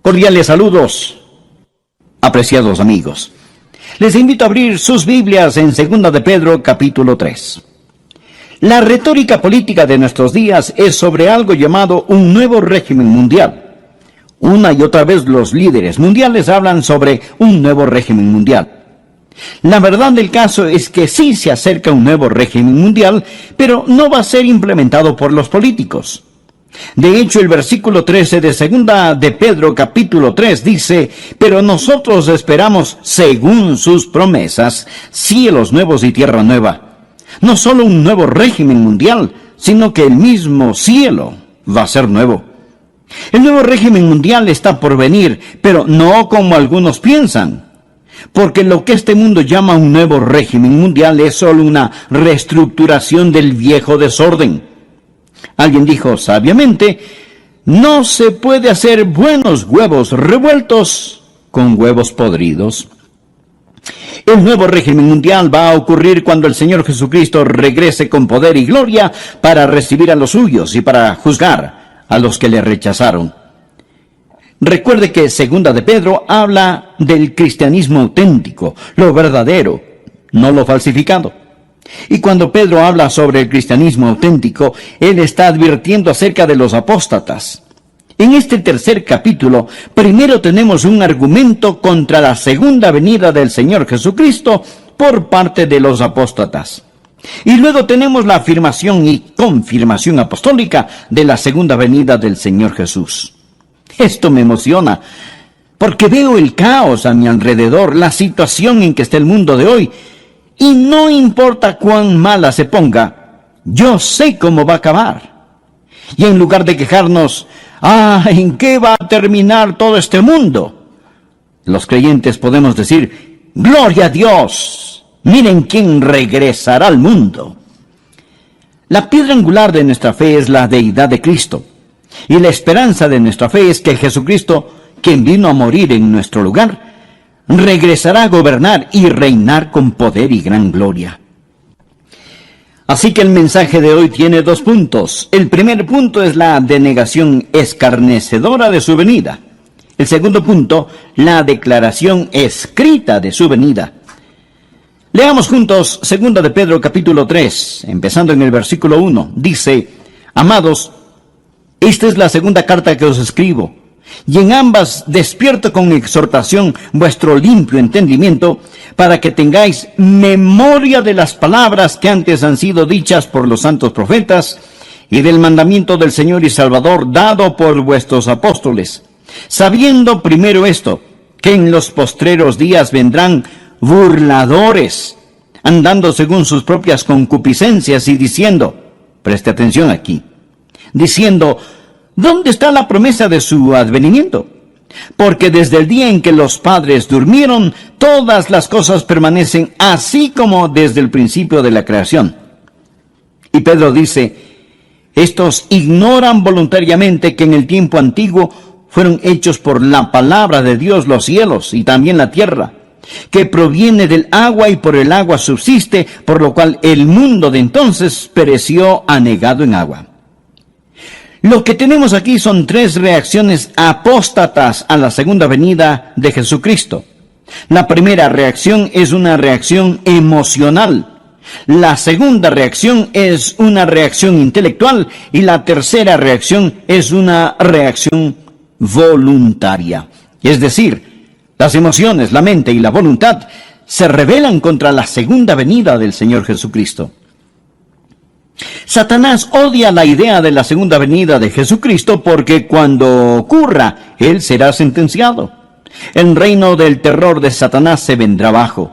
Cordiales saludos, apreciados amigos. Les invito a abrir sus Biblias en 2 de Pedro, capítulo 3. La retórica política de nuestros días es sobre algo llamado un nuevo régimen mundial. Una y otra vez los líderes mundiales hablan sobre un nuevo régimen mundial. La verdad del caso es que sí se acerca un nuevo régimen mundial, pero no va a ser implementado por los políticos. De hecho, el versículo 13 de 2 de Pedro capítulo 3 dice: pero nosotros esperamos, según sus promesas, cielos nuevos y tierra nueva. No solo un nuevo régimen mundial, sino que el mismo cielo va a ser nuevo. El nuevo régimen mundial está por venir, pero no como algunos piensan. Porque lo que este mundo llama un nuevo régimen mundial es solo una reestructuración del viejo desorden. Alguien dijo sabiamente: no se puede hacer buenos huevos revueltos con huevos podridos. El nuevo régimen mundial va a ocurrir cuando el Señor Jesucristo regrese con poder y gloria para recibir a los suyos y para juzgar a los que le rechazaron. Recuerde que 2 de Pedro habla del cristianismo auténtico, lo verdadero, no lo falsificado. Y cuando Pedro habla sobre el cristianismo auténtico, él está advirtiendo acerca de los apóstatas. En este tercer capítulo, primero tenemos un argumento contra la segunda venida del Señor Jesucristo por parte de los apóstatas. Y luego tenemos la afirmación y confirmación apostólica de la segunda venida del Señor Jesús. Esto me emociona, porque veo el caos a mi alrededor, la situación en que está el mundo de hoy, y no importa cuán mala se ponga, yo sé cómo va a acabar. Y en lugar de quejarnos, ¿en qué va a terminar todo este mundo?, los creyentes podemos decir: ¡gloria a Dios! Miren quién regresará al mundo. La piedra angular de nuestra fe es la deidad de Cristo. Y la esperanza de nuestra fe es que Jesucristo, quien vino a morir en nuestro lugar, regresará a gobernar y reinar con poder y gran gloria. Así que el mensaje de hoy tiene 2 puntos. El primer punto es la denegación escarnecedora de su venida. El segundo punto, la declaración escrita de su venida. Leamos juntos 2 de Pedro capítulo 3, empezando en el versículo 1. Dice: amados, esta es la segunda carta que os escribo, y en ambas despierto con exhortación vuestro limpio entendimiento, para que tengáis memoria de las palabras que antes han sido dichas por los santos profetas, y del mandamiento del Señor y Salvador dado por vuestros apóstoles, sabiendo primero esto, que en los postreros días vendrán burladores, andando según sus propias concupiscencias y diciendo, preste atención aquí, diciendo: ¿dónde está la promesa de su advenimiento? Porque desde el día en que los padres durmieron, todas las cosas permanecen así como desde el principio de la creación. Y Pedro dice: estos ignoran voluntariamente que en el tiempo antiguo fueron hechos por la palabra de Dios los cielos y también la tierra, que proviene del agua y por el agua subsiste, por lo cual el mundo de entonces pereció anegado en agua. Lo que tenemos aquí son 3 reacciones apóstatas a la segunda venida de Jesucristo. La primera reacción es una reacción emocional. La segunda reacción es una reacción intelectual. Y la tercera reacción es una reacción voluntaria. Es decir, las emociones, la mente y la voluntad se rebelan contra la segunda venida del Señor Jesucristo. Satanás odia la idea de la segunda venida de Jesucristo porque cuando ocurra, él será sentenciado. El reino del terror de Satanás se vendrá abajo.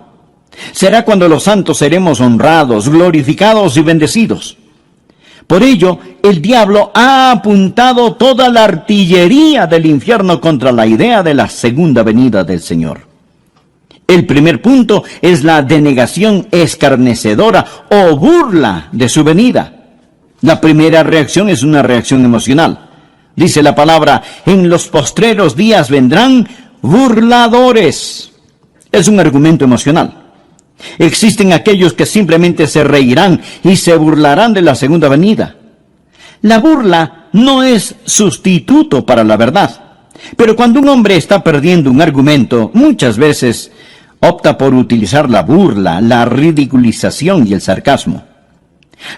Será cuando los santos seremos honrados, glorificados y bendecidos. Por ello, el diablo ha apuntado toda la artillería del infierno contra la idea de la segunda venida del Señor. El primer punto es la denegación escarnecedora o burla de su venida. La primera reacción es una reacción emocional. Dice la palabra: en los postreros días vendrán burladores. Es un argumento emocional. Existen aquellos que simplemente se reirán y se burlarán de la segunda venida. La burla no es sustituto para la verdad. Pero cuando un hombre está perdiendo un argumento, muchas veces opta por utilizar la burla, la ridiculización y el sarcasmo.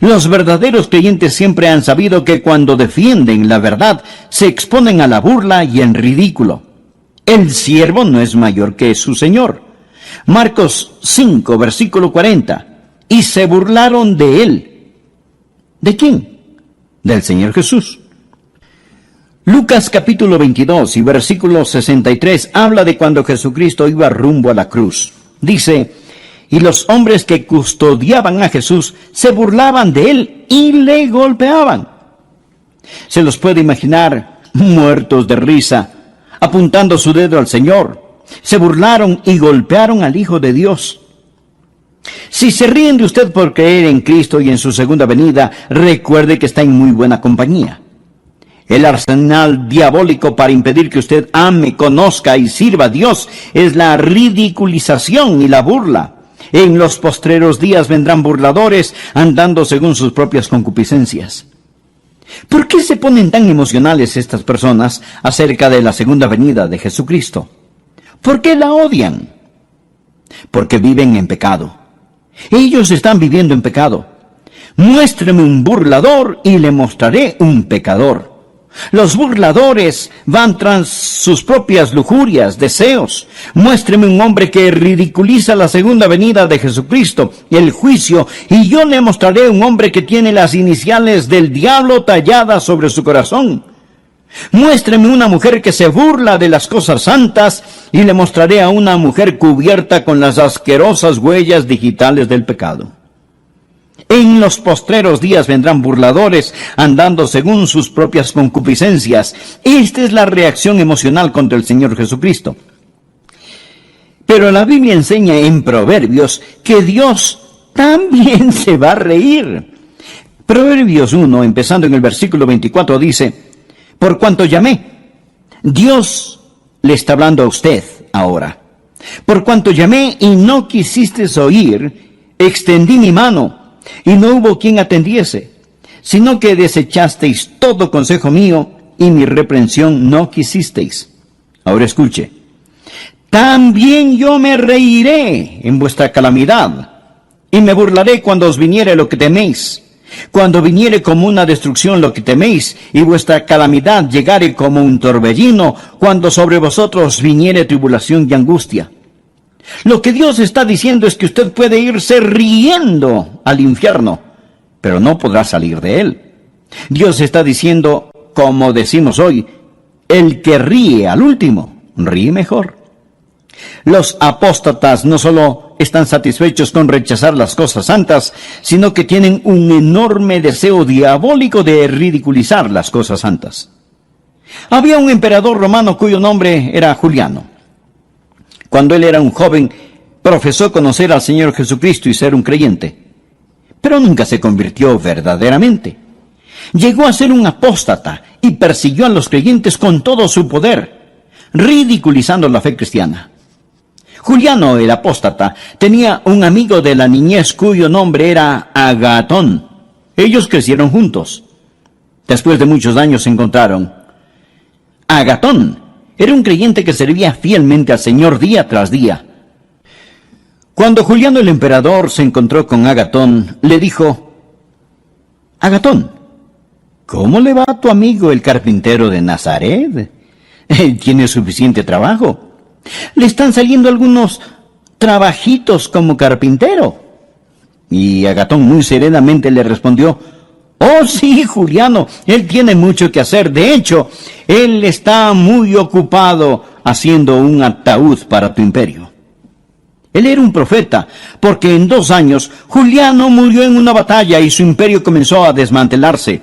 Los verdaderos creyentes siempre han sabido que cuando defienden la verdad, se exponen a la burla y el ridículo. El siervo no es mayor que su señor. Marcos 5, versículo 40. Y se burlaron de él. ¿De quién? Del Señor Jesús. Lucas capítulo 22 y versículo 63 habla de cuando Jesucristo iba rumbo a la cruz. Dice: y los hombres que custodiaban a Jesús se burlaban de él y le golpeaban. Se los puede imaginar muertos de risa, apuntando su dedo al Señor. Se burlaron y golpearon al Hijo de Dios. Si se ríen de usted por creer en Cristo y en su segunda venida, recuerde que está en muy buena compañía. El arsenal diabólico para impedir que usted ame, conozca y sirva a Dios es la ridiculización y la burla. En los postreros días vendrán burladores andando según sus propias concupiscencias. ¿Por qué se ponen tan emocionales estas personas acerca de la segunda venida de Jesucristo? ¿Por qué la odian? Porque viven en pecado. Ellos están viviendo en pecado. Muéstreme un burlador y le mostraré un pecador. Los burladores van tras sus propias lujurias, deseos. Muéstreme un hombre que ridiculiza la segunda venida de Jesucristo, el juicio, y yo le mostraré un hombre que tiene las iniciales del diablo talladas sobre su corazón. Muéstreme una mujer que se burla de las cosas santas, y le mostraré a una mujer cubierta con las asquerosas huellas digitales del pecado. En los postreros días vendrán burladores andando según sus propias concupiscencias. Esta es la reacción emocional contra el Señor Jesucristo. Pero la Biblia enseña en Proverbios que Dios también se va a reír. Proverbios 1, empezando en el versículo 24, dice: por cuanto llamé, Dios le está hablando a usted ahora. Por cuanto llamé y no quisisteis oír, extendí mi mano, y no hubo quien atendiese, sino que desechasteis todo consejo mío, y mi reprensión no quisisteis. Ahora escuche: también yo me reiré en vuestra calamidad, y me burlaré cuando os viniere lo que teméis. Cuando viniere como una destrucción lo que teméis, y vuestra calamidad llegare como un torbellino, cuando sobre vosotros viniere tribulación y angustia. Lo que Dios está diciendo es que usted puede irse riendo al infierno, pero no podrá salir de él. Dios está diciendo, como decimos hoy, el que ríe al último, ríe mejor. Los apóstatas no solo están satisfechos con rechazar las cosas santas, sino que tienen un enorme deseo diabólico de ridiculizar las cosas santas. Había un emperador romano cuyo nombre era Juliano. Cuando él era un joven, profesó conocer al Señor Jesucristo y ser un creyente, pero nunca se convirtió verdaderamente. Llegó a ser un apóstata y persiguió a los creyentes con todo su poder, ridiculizando la fe cristiana. Juliano, el apóstata, tenía un amigo de la niñez cuyo nombre era Agatón. Ellos crecieron juntos. Después de muchos años se encontraron. Agatón era un creyente que servía fielmente al Señor día tras día. Cuando Juliano el emperador se encontró con Agatón, le dijo: Agatón, ¿cómo le va a tu amigo el carpintero de Nazaret? Él tiene suficiente trabajo. Le están saliendo algunos trabajitos como carpintero. Y Agatón muy serenamente le respondió: oh sí, Juliano, él tiene mucho que hacer. De hecho, él está muy ocupado haciendo un ataúd para tu imperio. Él era un profeta, porque en 2 años Juliano murió en una batalla y su imperio comenzó a desmantelarse.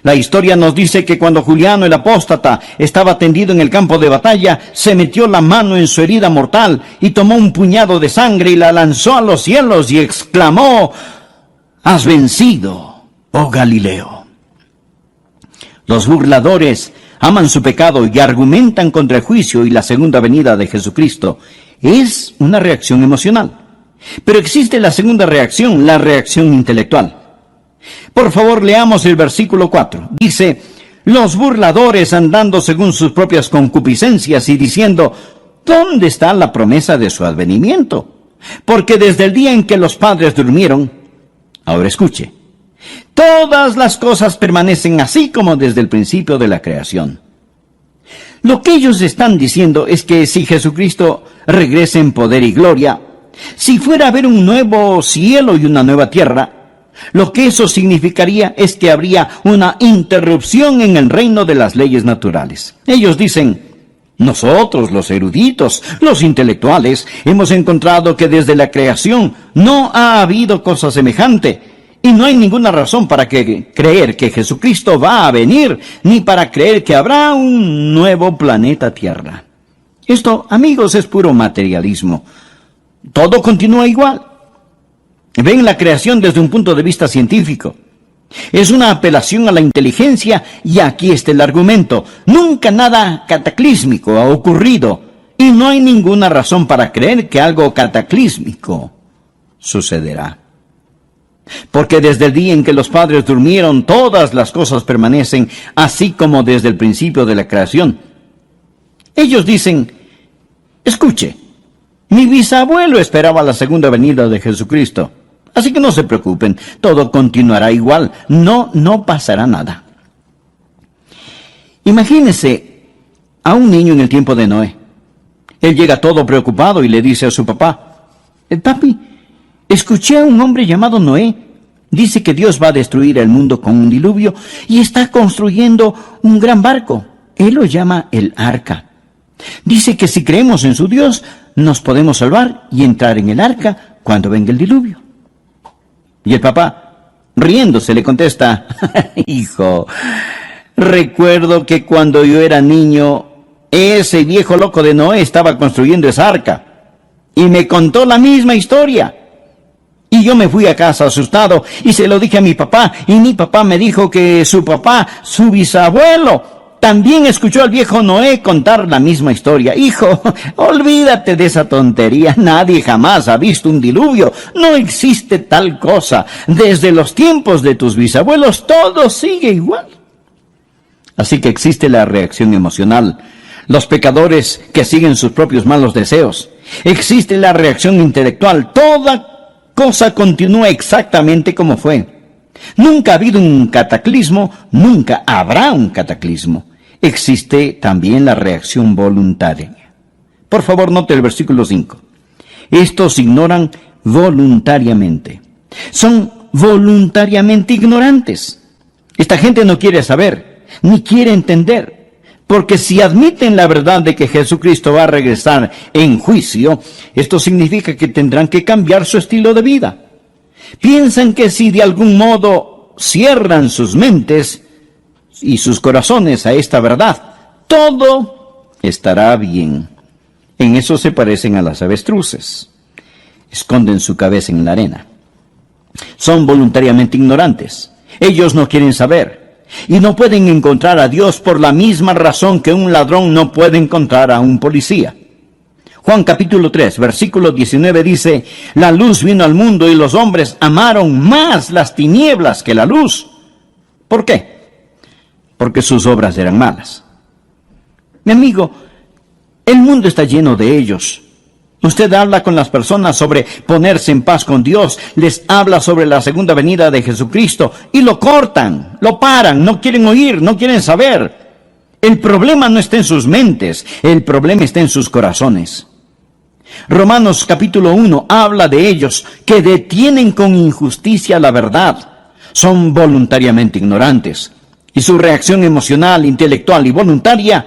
La historia nos dice que cuando Juliano el apóstata estaba tendido en el campo de batalla, se metió la mano en su herida mortal y tomó un puñado de sangre y la lanzó a los cielos y exclamó: has vencido, oh Galileo. Los burladores aman su pecado y argumentan contra el juicio y la segunda venida de Jesucristo. Es una reacción emocional. Pero existe la segunda reacción, la reacción intelectual. Por favor, leamos el versículo 4. Dice: los burladores andando según sus propias concupiscencias y diciendo, ¿dónde está la promesa de su advenimiento? Porque desde el día en que los padres durmieron, ahora escuche, todas las cosas permanecen así como desde el principio de la creación. Lo que ellos están diciendo es que si Jesucristo regresa en poder y gloria, si fuera a haber un nuevo cielo y una nueva tierra, lo que eso significaría es que habría una interrupción en el reino de las leyes naturales. Ellos dicen, nosotros, los eruditos, los intelectuales, hemos encontrado que desde la creación no ha habido cosa semejante, y no hay ninguna razón para creer que Jesucristo va a venir, ni para creer que habrá un nuevo planeta Tierra. Esto, amigos, es puro materialismo. Todo continúa igual. Ven la creación desde un punto de vista científico. Es una apelación a la inteligencia, y aquí está el argumento. Nunca nada cataclísmico ha ocurrido, y no hay ninguna razón para creer que algo cataclísmico sucederá. Porque desde el día en que los padres durmieron, todas las cosas permanecen así como desde el principio de la creación. Ellos dicen, escuche, mi bisabuelo esperaba la segunda venida de Jesucristo. Así que no se preocupen, todo continuará igual, no pasará nada. Imagínese a un niño en el tiempo de Noé. Él llega todo preocupado y le dice a su papá, papi, escuché a un hombre llamado Noé. Dice que Dios va a destruir el mundo con un diluvio y está construyendo un gran barco. Él lo llama el arca. Dice que si creemos en su Dios, nos podemos salvar y entrar en el arca cuando venga el diluvio. Y el papá, riéndose, le contesta, hijo, recuerdo que cuando yo era niño, ese viejo loco de Noé estaba construyendo esa arca y me contó la misma historia. Y yo me fui a casa asustado y se lo dije a mi papá, y mi papá me dijo que su papá, su bisabuelo, también escuchó al viejo Noé contar la misma historia. Hijo, olvídate de esa tontería. Nadie jamás ha visto un diluvio. No existe tal cosa. Desde los tiempos de tus bisabuelos todo sigue igual. Así que existe la reacción emocional, los pecadores que siguen sus propios malos deseos. Existe la reacción intelectual. Toda cosa continúa exactamente como fue. Nunca ha habido un cataclismo, nunca habrá un cataclismo. Existe también la reacción voluntaria. Por favor, note el versículo 5. Estos ignoran voluntariamente. Son voluntariamente ignorantes. Esta gente no quiere saber, ni quiere entender. Porque si admiten la verdad de que Jesucristo va a regresar en juicio, esto significa que tendrán que cambiar su estilo de vida. Piensan que si de algún modo cierran sus mentes y sus corazones a esta verdad, todo estará bien. En eso se parecen a las avestruces. Esconden su cabeza en la arena. Son voluntariamente ignorantes. Ellos no quieren saber. Y no pueden encontrar a Dios por la misma razón que un ladrón no puede encontrar a un policía. Juan capítulo 3, versículo 19 dice, la luz vino al mundo y los hombres amaron más las tinieblas que la luz. ¿Por qué? Porque sus obras eran malas. Mi amigo, el mundo está lleno de ellos. Usted habla con las personas sobre ponerse en paz con Dios, les habla sobre la segunda venida de Jesucristo y lo cortan, lo paran, no quieren oír, no quieren saber. El problema no está en sus mentes, el problema está en sus corazones. Romanos capítulo 1 habla de ellos que detienen con injusticia la verdad, son voluntariamente ignorantes y su reacción emocional, intelectual y voluntaria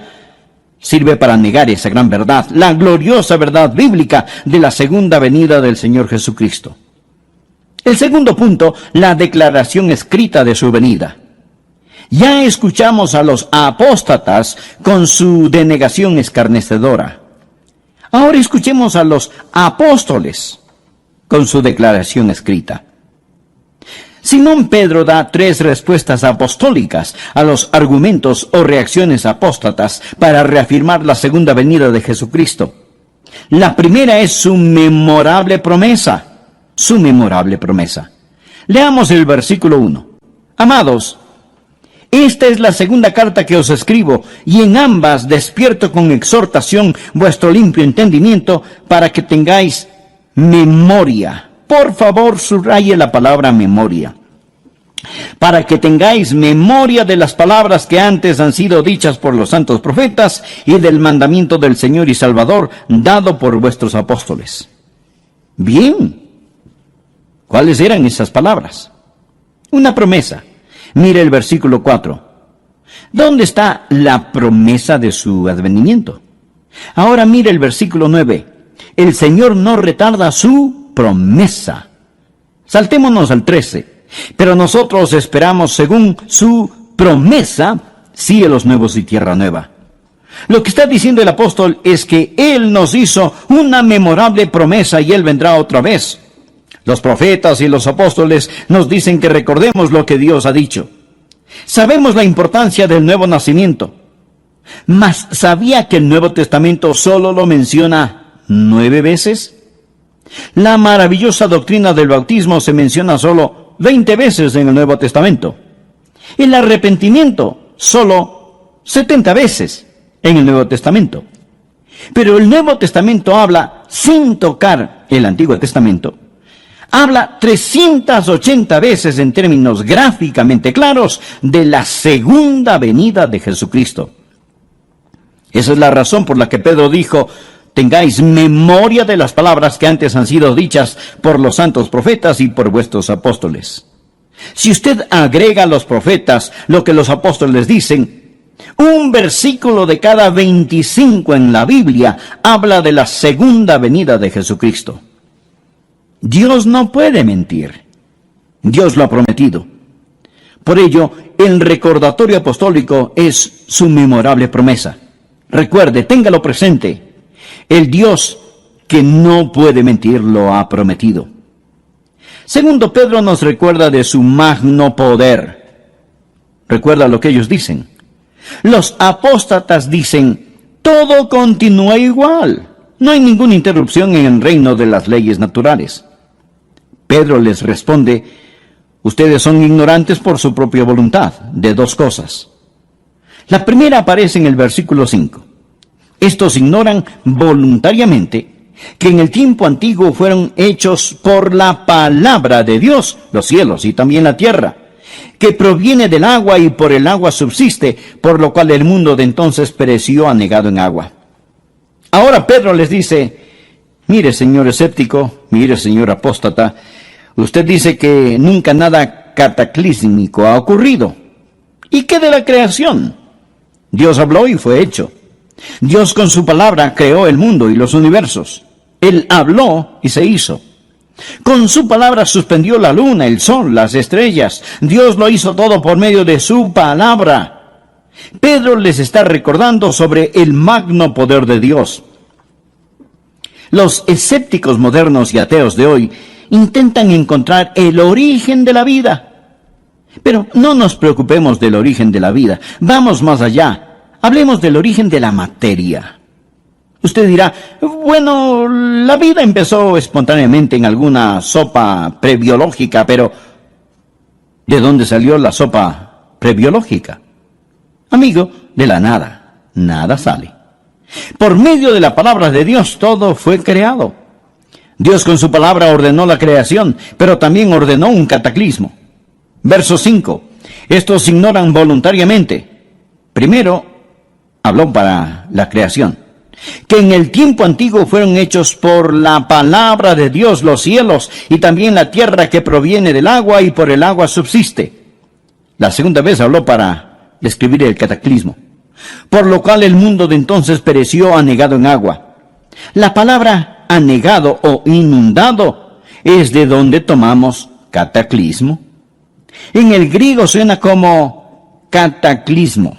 sirve para negar esa gran verdad, la gloriosa verdad bíblica de la segunda venida del Señor Jesucristo. El segundo punto, la declaración escrita de su venida. Ya escuchamos a los apóstatas con su denegación escarnecedora. Ahora escuchemos a los apóstoles con su declaración escrita. Simón Pedro da 3 respuestas apostólicas a los argumentos o reacciones apóstatas para reafirmar la segunda venida de Jesucristo. La primera es su memorable promesa. Leamos el versículo 1. Amados, Esta es la segunda carta que os escribo, y en ambas despierto con exhortación vuestro limpio entendimiento, para que tengáis memoria. Por favor, subraye la palabra memoria. Para que tengáis memoria de las palabras que antes han sido dichas por los santos profetas, y del mandamiento del Señor y Salvador dado por vuestros apóstoles. Bien. ¿Cuáles eran esas palabras? Una promesa. Mire el versículo 4. ¿Dónde está la promesa de su advenimiento? Ahora mire el versículo 9. El Señor no retarda su promesa. Saltémonos al 13. Pero nosotros esperamos, según su promesa, cielos nuevos y tierra nueva. Lo que está diciendo el apóstol es que Él nos hizo una memorable promesa y Él vendrá otra vez. Los profetas y los apóstoles nos dicen que recordemos lo que Dios ha dicho. Sabemos la importancia del nuevo nacimiento. Mas, ¿sabía que el Nuevo Testamento solo lo menciona 9 veces? La maravillosa doctrina del bautismo se menciona solo 20 veces en el Nuevo Testamento. El arrepentimiento solo 70 veces en el Nuevo Testamento. Pero el Nuevo Testamento habla, sin tocar el Antiguo Testamento, habla 380 veces en términos gráficamente claros de la segunda venida de Jesucristo. Esa es la razón por la que Pedro dijo: tengáis memoria de las palabras que antes han sido dichas por los santos profetas y por vuestros apóstoles. Si usted agrega a los profetas lo que los apóstoles dicen, un versículo de cada 25 en la Biblia habla de la segunda venida de Jesucristo. Dios no puede mentir. Dios lo ha prometido. Por ello, el recordatorio apostólico es su memorable promesa. Recuerde, téngalo presente. El Dios que no puede mentir lo ha prometido. Segundo, Pedro nos recuerda de su magno poder. Recuerda lo que ellos dicen. Los apóstatas dicen: todo continúa igual. No hay ninguna interrupción en el reino de las leyes naturales. Pedro les responde: ustedes son ignorantes por su propia voluntad de 2 cosas. La primera aparece en el versículo 5. Estos ignoran voluntariamente que en el tiempo antiguo fueron hechos por la palabra de Dios los cielos y también la tierra, que proviene del agua y por el agua subsiste, por lo cual el mundo de entonces pereció anegado en agua. Ahora Pedro les dice: mire, señor escéptico, mire, señor apóstata, usted dice que nunca nada cataclísmico ha ocurrido. ¿Y qué de la creación? Dios habló y fue hecho. Dios con su palabra creó el mundo y los universos. Él habló y se hizo. Con su palabra suspendió la luna, el sol, las estrellas. Dios lo hizo todo por medio de su palabra. Pedro les está recordando sobre el magno poder de Dios. Los escépticos modernos y ateos de hoy intentan encontrar el origen de la vida. Pero no nos preocupemos del origen de la vida. Vamos más allá. Hablemos del origen de la materia. Usted dirá: bueno, la vida empezó espontáneamente en alguna sopa prebiológica, pero ¿de dónde salió la sopa prebiológica? Amigo, de la nada. Nada sale. Por medio de la palabra de Dios todo fue creado. Dios con su palabra ordenó la creación, pero también ordenó un cataclismo. Verso 5. Estos ignoran voluntariamente. Primero, habló para la creación. Que en el tiempo antiguo fueron hechos por la palabra de Dios los cielos y también la tierra que proviene del agua y por el agua subsiste. La segunda vez habló para describir el cataclismo. Por lo cual el mundo de entonces pereció anegado en agua. La palabra anegado o inundado es de donde tomamos cataclismo. En el griego suena como cataclismo.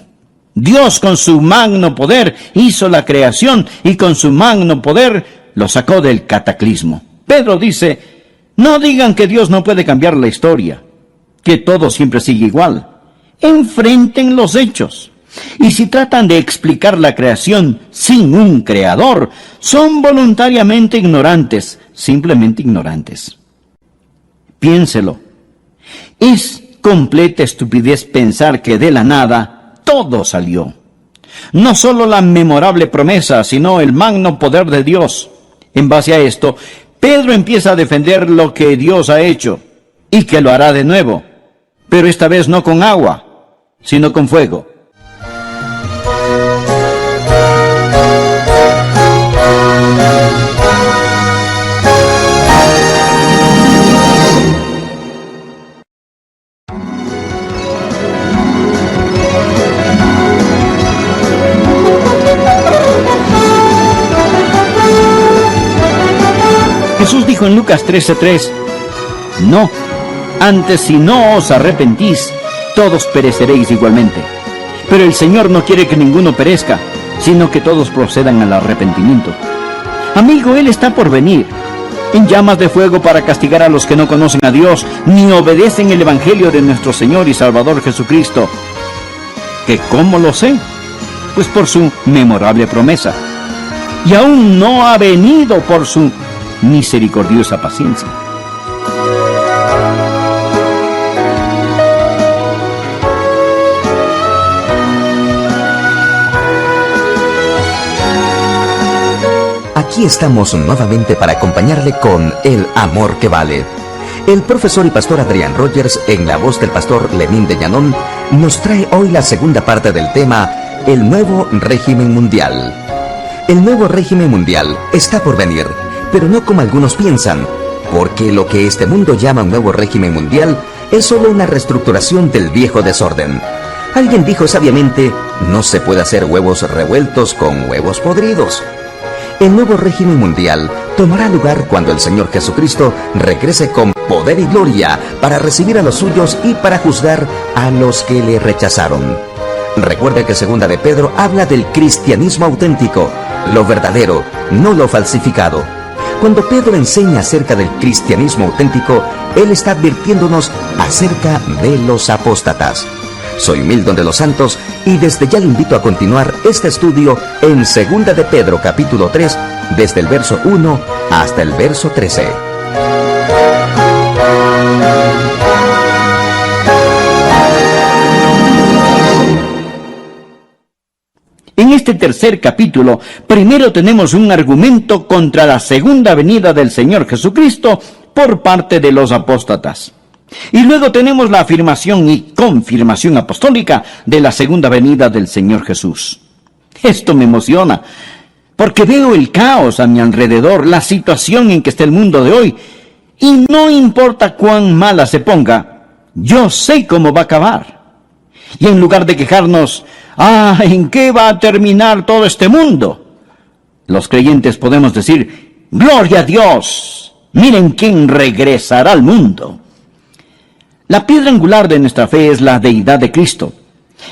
Dios con su magno poder hizo la creación y con su magno poder lo sacó del cataclismo. Pedro dice: no digan que Dios no puede cambiar la historia, que todo siempre sigue igual. Enfrenten los hechos. Y si tratan de explicar la creación sin un creador, son voluntariamente ignorantes, simplemente ignorantes. Piénselo. Es completa estupidez pensar que de la nada todo salió. No solo la memorable promesa, sino el magno poder de Dios. En base a esto, Pedro empieza a defender lo que Dios ha hecho y que lo hará de nuevo, pero esta vez no con agua, sino con fuego. Jesús dijo en Lucas 13:3, no, antes si no os arrepentís, todos pereceréis igualmente. Pero el Señor no quiere que ninguno perezca, sino que todos procedan al arrepentimiento. Amigo, Él está por venir, en llamas de fuego para castigar a los que no conocen a Dios, ni obedecen el Evangelio de nuestro Señor y Salvador Jesucristo. ¿Que cómo lo sé? Pues por su memorable promesa. Y aún no ha venido por su misericordiosa paciencia. Aquí estamos nuevamente para acompañarle con El Amor que Vale. El profesor y pastor Adrián Rogers, en la voz del pastor Lenín de Llanón, nos trae hoy la segunda parte del tema El Nuevo Régimen Mundial. El nuevo régimen mundial está por venir, pero no como algunos piensan, porque lo que este mundo llama un nuevo régimen mundial es solo una reestructuración del viejo desorden. Alguien dijo sabiamente, no se puede hacer huevos revueltos con huevos podridos. El nuevo régimen mundial tomará lugar cuando el Señor Jesucristo regrese con poder y gloria para recibir a los suyos y para juzgar a los que le rechazaron. Recuerde que Segunda de Pedro habla del cristianismo auténtico, lo verdadero, no lo falsificado. Cuando Pedro enseña acerca del cristianismo auténtico, él está advirtiéndonos acerca de los apóstatas. Soy Milton de los Santos y desde ya le invito a continuar este estudio en Segunda de Pedro capítulo 3, desde el verso 1 hasta el verso 13. En este tercer capítulo, primero tenemos un argumento contra la segunda venida del Señor Jesucristo por parte de los apóstatas. Y luego tenemos la afirmación y confirmación apostólica de la segunda venida del Señor Jesús. Esto me emociona, porque veo el caos a mi alrededor, la situación en que está el mundo de hoy, y no importa cuán mala se ponga, yo sé cómo va a acabar. Y en lugar de quejarnos, ¿en qué va a terminar todo este mundo?, los creyentes podemos decir, ¡gloria a Dios! Miren quién regresará al mundo. La piedra angular de nuestra fe es la deidad de Cristo.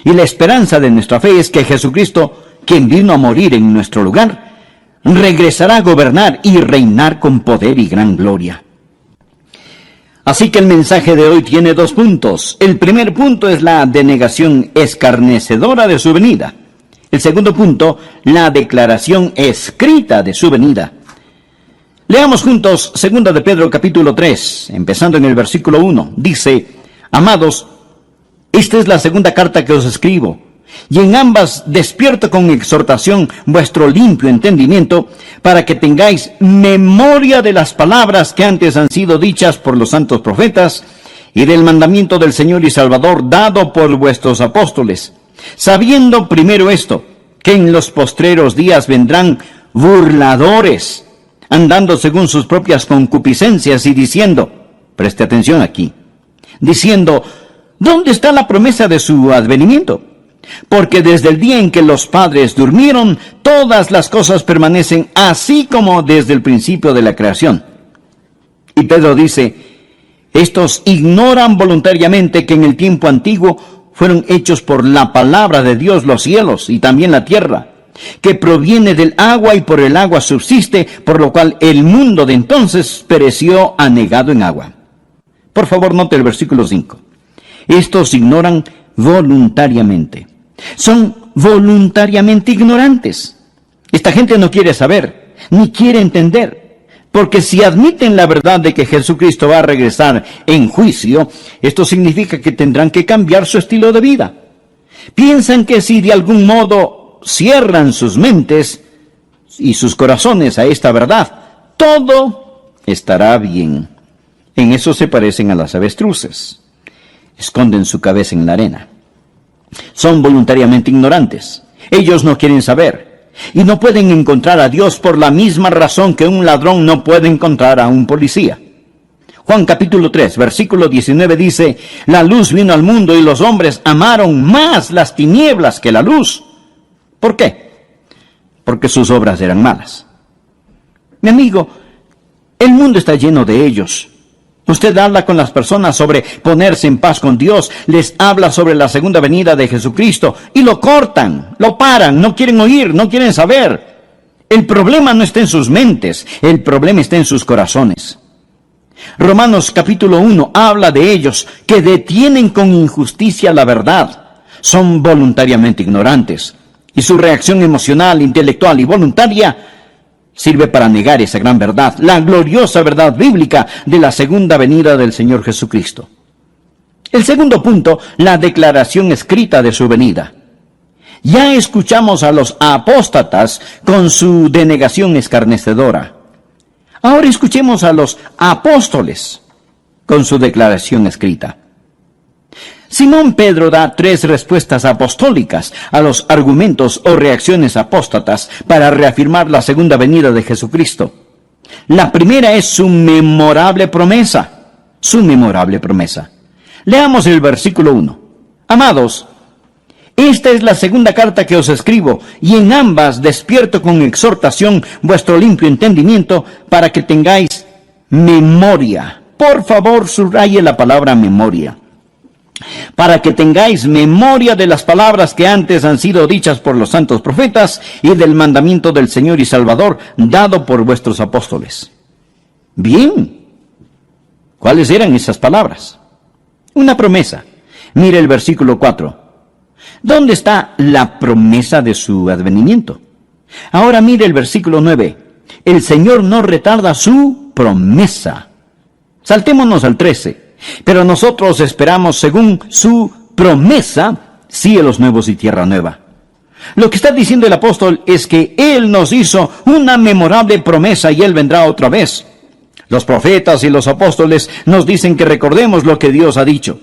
Y la esperanza de nuestra fe es que Jesucristo, quien vino a morir en nuestro lugar, regresará a gobernar y reinar con poder y gran gloria. Así que el mensaje de hoy tiene 2 puntos. El primer punto es la denegación escarnecedora de su venida. El segundo punto, la declaración escrita de su venida. Leamos juntos 2 de Pedro capítulo 3, empezando en el versículo 1. Dice, amados, esta es la segunda carta que os escribo, y en ambas despierto con exhortación vuestro limpio entendimiento, para que tengáis memoria de las palabras que antes han sido dichas por los santos profetas, y del mandamiento del Señor y Salvador dado por vuestros apóstoles, sabiendo primero esto, que en los postreros días vendrán burladores, andando según sus propias concupiscencias y diciendo, preste atención aquí, diciendo, ¿dónde está la promesa de su advenimiento? Porque desde el día en que los padres durmieron, todas las cosas permanecen así como desde el principio de la creación. Y Pedro dice, estos ignoran voluntariamente que en el tiempo antiguo fueron hechos por la palabra de Dios los cielos y también la tierra, que proviene del agua y por el agua subsiste, por lo cual el mundo de entonces pereció anegado en agua. Por favor, note el versículo 5. Estos ignoran voluntariamente. Son voluntariamente ignorantes. Esta gente no quiere saber, ni quiere entender. Porque si admiten la verdad de que Jesucristo va a regresar en juicio, esto significa que tendrán que cambiar su estilo de vida. Piensan que si de algún modo cierran sus mentes y sus corazones a esta verdad, todo estará bien. En eso se parecen a las avestruces. Esconden su cabeza en la arena. Son voluntariamente ignorantes. Ellos no quieren saber. Y no pueden encontrar a Dios por la misma razón que un ladrón no puede encontrar a un policía. Juan capítulo 3, versículo 19 dice: la luz vino al mundo y los hombres amaron más las tinieblas que la luz. ¿Por qué? Porque sus obras eran malas. Mi amigo, el mundo está lleno de ellos. Usted habla con las personas sobre ponerse en paz con Dios, les habla sobre la segunda venida de Jesucristo y lo cortan, lo paran, no quieren oír, no quieren saber. El problema no está en sus mentes, el problema está en sus corazones. Romanos capítulo 1 habla de ellos que detienen con injusticia la verdad. Son voluntariamente ignorantes y su reacción emocional, intelectual y voluntaria sirve para negar esa gran verdad, la gloriosa verdad bíblica de la segunda venida del Señor Jesucristo. El segundo punto, la declaración escrita de su venida. Ya escuchamos a los apóstatas con su denegación escarnecedora. Ahora escuchemos a los apóstoles con su declaración escrita. Simón Pedro da 3 respuestas apostólicas a los argumentos o reacciones apóstatas para reafirmar la segunda venida de Jesucristo. La primera es su memorable promesa. Su memorable promesa. Leamos el versículo 1. Amados, esta es la segunda carta que os escribo, y en ambas despierto con exhortación vuestro limpio entendimiento para que tengáis memoria. Por favor, subraye la palabra memoria. Para que tengáis memoria de las palabras que antes han sido dichas por los santos profetas y del mandamiento del Señor y Salvador dado por vuestros apóstoles. Bien, ¿cuáles eran esas palabras? Una promesa. Mire el versículo 4. ¿Dónde está la promesa de su advenimiento? Ahora mire el versículo 9. El Señor no retarda su promesa. Saltémonos al 13. Pero nosotros esperamos, según su promesa, cielos nuevos y tierra nueva. Lo que está diciendo el apóstol es que Él nos hizo una memorable promesa y Él vendrá otra vez. Los profetas y los apóstoles nos dicen que recordemos lo que Dios ha dicho.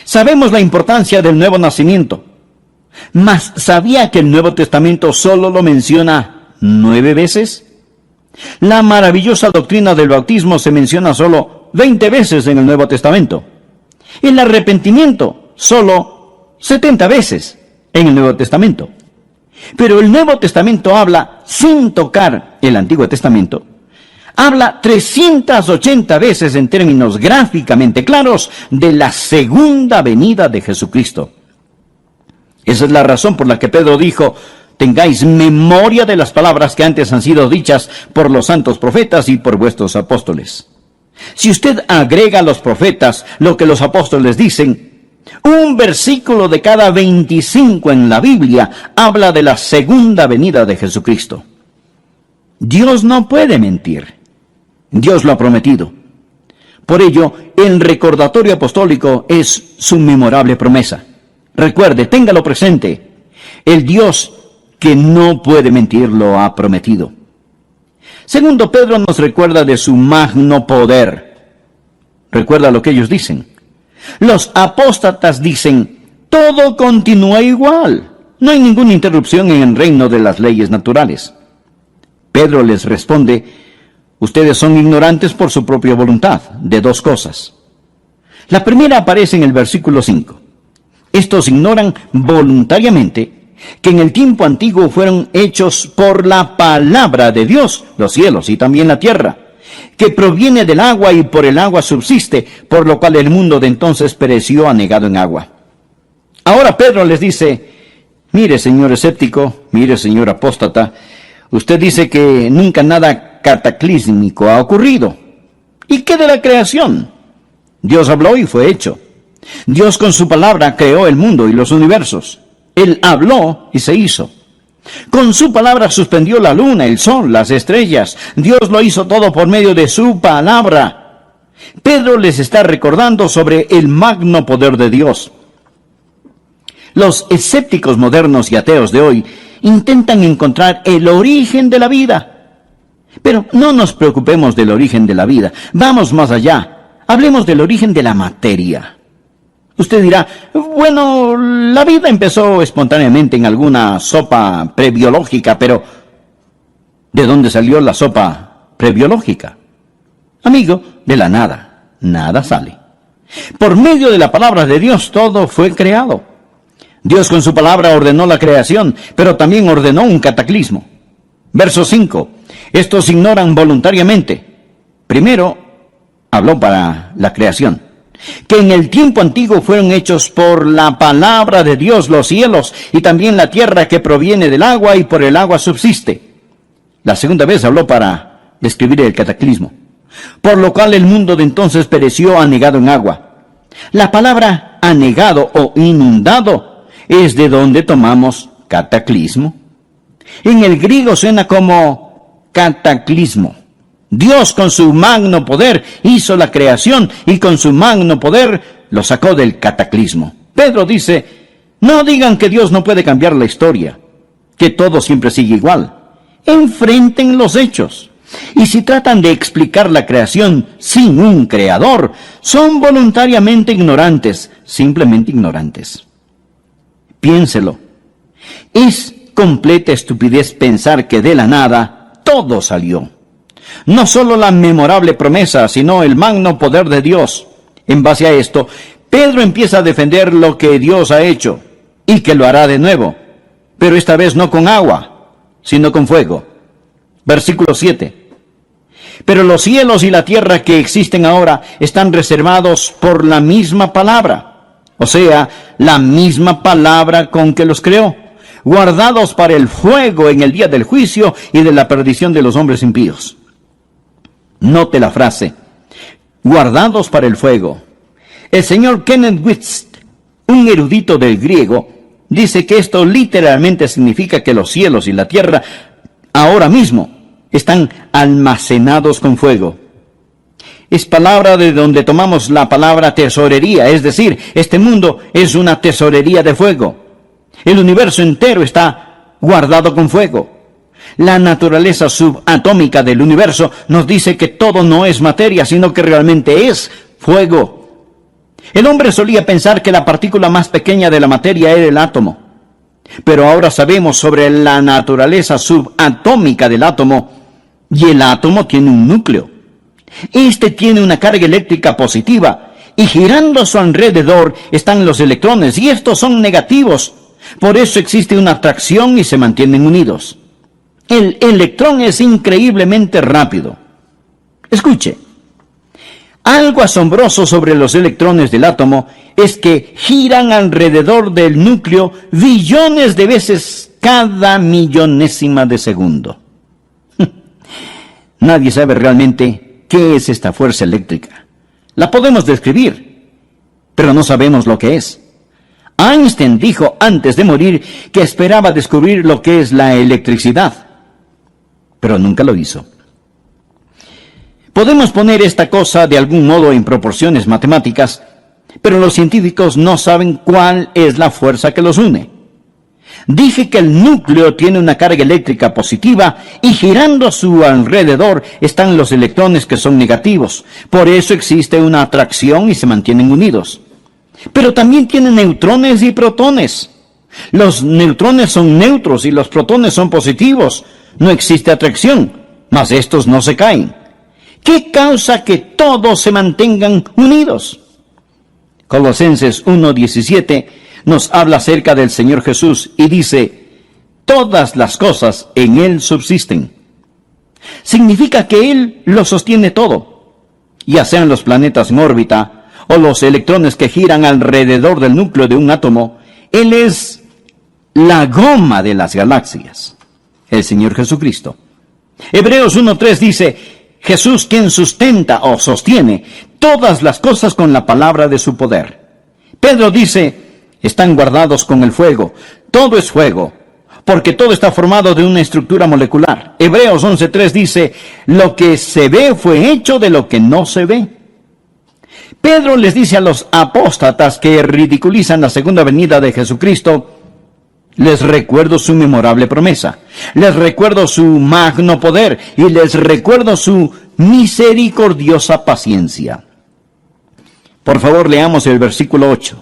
Sabemos la importancia del nuevo nacimiento. Mas, ¿sabía que el Nuevo Testamento solo lo menciona 9 veces? La maravillosa doctrina del bautismo se menciona solo 20 veces en el Nuevo Testamento. El arrepentimiento, solo 70 veces en el Nuevo Testamento. Pero el Nuevo Testamento habla, sin tocar el Antiguo Testamento, habla 380 veces en términos gráficamente claros de la segunda venida de Jesucristo. Esa es la razón por la que Pedro dijo: tengáis memoria de las palabras que antes han sido dichas por los santos profetas y por vuestros apóstoles. Si usted agrega a los profetas lo que los apóstoles dicen, un versículo de cada 25 en la Biblia habla de la segunda venida de Jesucristo. Dios no puede mentir. Dios lo ha prometido. Por ello, el recordatorio apostólico es su memorable promesa. Recuerde, téngalo presente. El Dios que no puede mentir lo ha prometido. Segundo, Pedro nos recuerda de su magno poder. Recuerda lo que ellos dicen. Los apóstatas dicen: todo continúa igual. No hay ninguna interrupción en el reino de las leyes naturales. Pedro les responde: ustedes son ignorantes por su propia voluntad de 2 cosas. La primera aparece en el versículo 5. Estos ignoran voluntariamente que en el tiempo antiguo fueron hechos por la palabra de Dios, los cielos y también la tierra, que proviene del agua y por el agua subsiste, por lo cual el mundo de entonces pereció anegado en agua. Ahora Pedro les dice: mire, señor escéptico, mire, señor apóstata, usted dice que nunca nada cataclísmico ha ocurrido. ¿Y qué de la creación? Dios habló y fue hecho. Dios con su palabra creó el mundo y los universos. Él habló y se hizo. Con su palabra suspendió la luna, el sol, las estrellas. Dios lo hizo todo por medio de su palabra. Pedro les está recordando sobre el magno poder de Dios. Los escépticos modernos y ateos de hoy intentan encontrar el origen de la vida. Pero no nos preocupemos del origen de la vida. Vamos más allá. Hablemos del origen de la materia. Usted dirá, bueno, la vida empezó espontáneamente en alguna sopa prebiológica, pero ¿de dónde salió la sopa prebiológica? Amigo, de la nada. Nada sale. Por medio de la palabra de Dios todo fue creado. Dios con su palabra ordenó la creación, pero también ordenó un cataclismo. Verso 5. Estos ignoran voluntariamente. Primero, habló para la creación. Que en el tiempo antiguo fueron hechos por la palabra de Dios los cielos y también la tierra que proviene del agua y por el agua subsiste. La segunda vez habló para describir el cataclismo. Por lo cual el mundo de entonces pereció anegado en agua. La palabra anegado o inundado es de donde tomamos cataclismo. En el griego suena como cataclismo. Dios con su magno poder hizo la creación y con su magno poder lo sacó del cataclismo. Pedro dice, no digan que Dios no puede cambiar la historia, que todo siempre sigue igual. Enfrenten los hechos. Y si tratan de explicar la creación sin un creador, son voluntariamente ignorantes, simplemente ignorantes. Piénselo. Es completa estupidez pensar que de la nada todo salió. No solo la memorable promesa, sino el magno poder de Dios. En base a esto, Pedro empieza a defender lo que Dios ha hecho, y que lo hará de nuevo, pero esta vez no con agua, sino con fuego. Versículo 7. Pero los cielos y la tierra que existen ahora están reservados por la misma palabra, o sea, la misma palabra con que los creó, guardados para el fuego en el día del juicio y de la perdición de los hombres impíos. Note la frase, guardados para el fuego. El señor Kenneth Whist, un erudito del griego, dice que esto literalmente significa que los cielos y la tierra ahora mismo están almacenados con fuego. Es palabra de donde tomamos la palabra tesorería, es decir, este mundo es una tesorería de fuego. El universo entero está guardado con fuego. La naturaleza subatómica del universo nos dice que todo no es materia, sino que realmente es fuego. El hombre solía pensar que la partícula más pequeña de la materia era el átomo. Pero ahora sabemos sobre la naturaleza subatómica del átomo, y el átomo tiene un núcleo. Este tiene una carga eléctrica positiva, y girando a su alrededor están los electrones, y estos son negativos. Por eso existe una atracción y se mantienen unidos. El electrón es increíblemente rápido. Escuche, algo asombroso sobre los electrones del átomo es que giran alrededor del núcleo billones de veces cada millonésima de segundo. Nadie sabe realmente qué es esta fuerza eléctrica. La podemos describir, pero no sabemos lo que es. Einstein dijo antes de morir que esperaba descubrir lo que es la electricidad, pero nunca lo hizo. Podemos poner esta cosa de algún modo en proporciones matemáticas, pero los científicos no saben cuál es la fuerza que los une. Dije que el núcleo tiene una carga eléctrica positiva y girando a su alrededor están los electrones que son negativos. Por eso existe una atracción y se mantienen unidos. Pero también tienen neutrones y protones. Los neutrones son neutros y los protones son positivos. No existe atracción, mas estos no se caen. ¿Qué causa que todos se mantengan unidos? Colosenses 1:17 nos habla acerca del Señor Jesús y dice, todas las cosas en Él subsisten. Significa que Él lo sostiene todo, ya sean los planetas en órbita o los electrones que giran alrededor del núcleo de un átomo. Él es la goma de las galaxias, el Señor Jesucristo. Hebreos 1:3 dice, Jesús quien sustenta o sostiene todas las cosas con la palabra de su poder. Pedro dice, están guardados con el fuego. Todo es fuego. porque todo está formado de una estructura molecular. Hebreos 11:3 dice, lo que se ve fue hecho de lo que no se ve. Pedro les dice a los apóstatas que ridiculizan la segunda venida de Jesucristo, les recuerdo su memorable promesa, les recuerdo su magno poder y les recuerdo su misericordiosa paciencia. Por favor, leamos el versículo 8.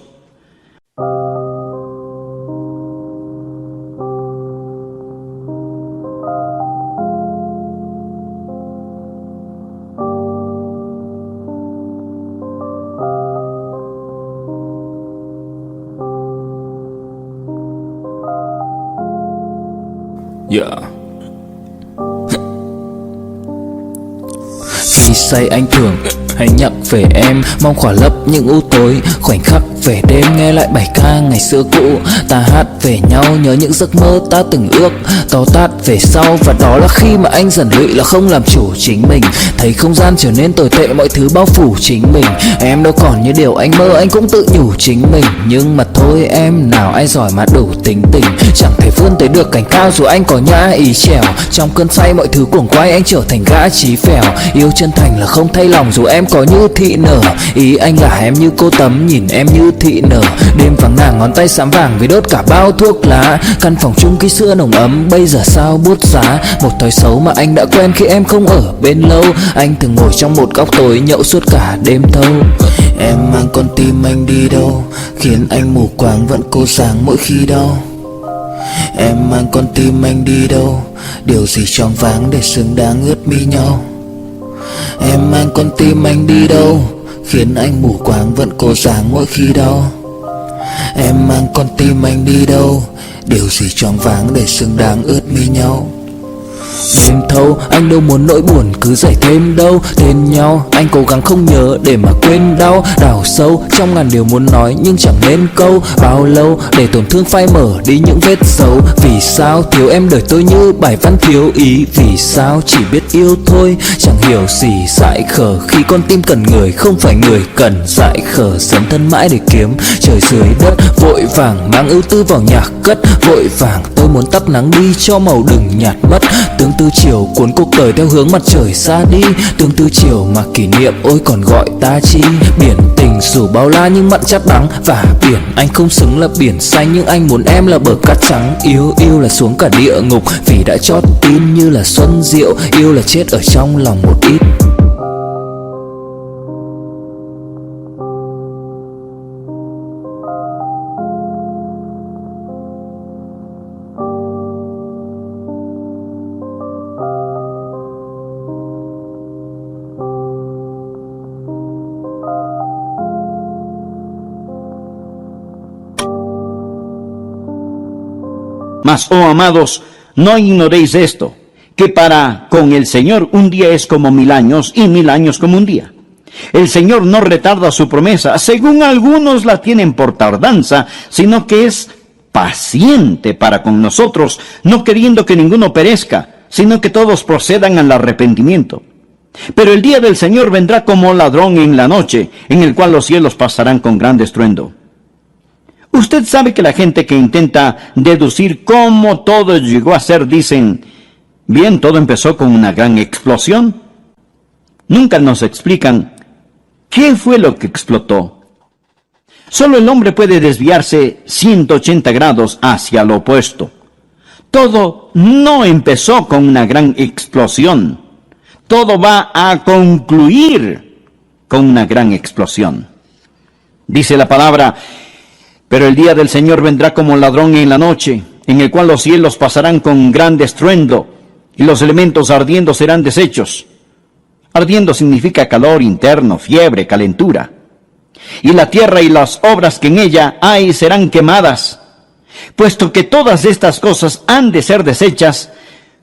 Khi say anh thường hay nhắc về em, mong khỏa lấp những u tối khoảnh khắc về đêm. Nghe lại bài ca ngày xưa cũ, ta hát về nhau nhớ những giấc mơ ta từng ước, to tát về sau. Và đó là khi mà anh dần lụy là không làm chủ chính mình, thấy không gian trở nên tồi tệ, mọi thứ bao phủ chính mình. Em đâu còn như điều anh mơ, anh cũng tự nhủ chính mình. Nhưng mà thôi em, nào ai giỏi mà đủ tính tình, chẳng thể vươn tới được cảnh cao dù anh có nhã ý trèo. Trong cơn say mọi thứ cuồng quay, anh trở thành gã chí phèo. Yêu chân thành là không thay lòng dù em có như thị nở. Ý anh là em như cô tấm, nhìn em như thị nở. Đêm vàng nàng ngón tay xám vàng vì đốt cả bao thuốc lá. Căn phòng chung khi xưa nồng ấm, bây giờ sao buốt giá. Một thói xấu mà anh đã quen khi em không ở bên lâu. Anh thường ngồi trong một góc tối nhậu suốt cả đêm thâu. Em mang con tim anh đi đâu, khiến anh mù quáng vẫn cố sáng mỗi khi đau. Em mang con tim anh đi đâu, điều gì choáng váng để xứng đáng ướt mi nhau. Em mang con tim anh đi đâu, khiến anh mù quáng vẫn cố sáng mỗi khi đau. Em mang con tim anh đi đâu, điều gì choáng váng để xứng đáng ướt mi nhau. Đêm thâu anh đâu muốn nỗi buồn cứ dậy thêm đâu. Tên nhau anh cố gắng không nhớ để mà quên đau. Đào sâu trong ngàn điều muốn nói nhưng chẳng nên câu. Bao lâu để tổn thương phai mở đi những vết dấu. Vì sao thiếu em đời tôi như bài văn thiếu ý. Vì sao chỉ biết yêu thôi, chẳng hiểu gì dại khờ. Khi con tim cần người không phải người cần dại khờ. Dấn thân mãi để kiếm trời dưới đất. Vội vàng mang ưu tư vào nhạc cất. Vội vàng tôi muốn tắt nắng đi cho màu đừng nhạt mất. Tương tư chiều cuốn cuộc đời theo hướng mặt trời xa đi. Tương tư chiều mà kỷ niệm ôi còn gọi ta chi. Biển tình dù bao la nhưng mặn chát đắng. Và biển anh không xứng là biển xanh, nhưng anh muốn em là bờ cát trắng. Yêu là xuống cả địa ngục vì đã chót tin như là xuân diệu. Yêu là chết ở trong lòng một ít. Mas, oh amados, no ignoréis esto, que para con el Señor un día es como 1000 años y 1000 años como un día. El Señor no retarda su promesa, según algunos la tienen por tardanza, sino que es paciente para con nosotros, no queriendo que ninguno perezca, sino que todos procedan al arrepentimiento. Pero el día del Señor vendrá como ladrón en la noche, en el cual los cielos pasarán con gran estruendo. Usted sabe que la gente que intenta deducir cómo todo llegó a ser dicen, bien, todo empezó con una gran explosión. Nunca nos explican qué fue lo que explotó. Solo el hombre puede desviarse 180 grados hacia lo opuesto. Todo no empezó con una gran explosión. Todo va a concluir con una gran explosión. Dice la palabra, pero el día del Señor vendrá como ladrón en la noche, en el cual los cielos pasarán con grande estruendo, y los elementos ardiendo serán deshechos. Ardiendo significa calor interno, fiebre, calentura. Y la tierra y las obras que en ella hay serán quemadas. Puesto que todas estas cosas han de ser deshechas,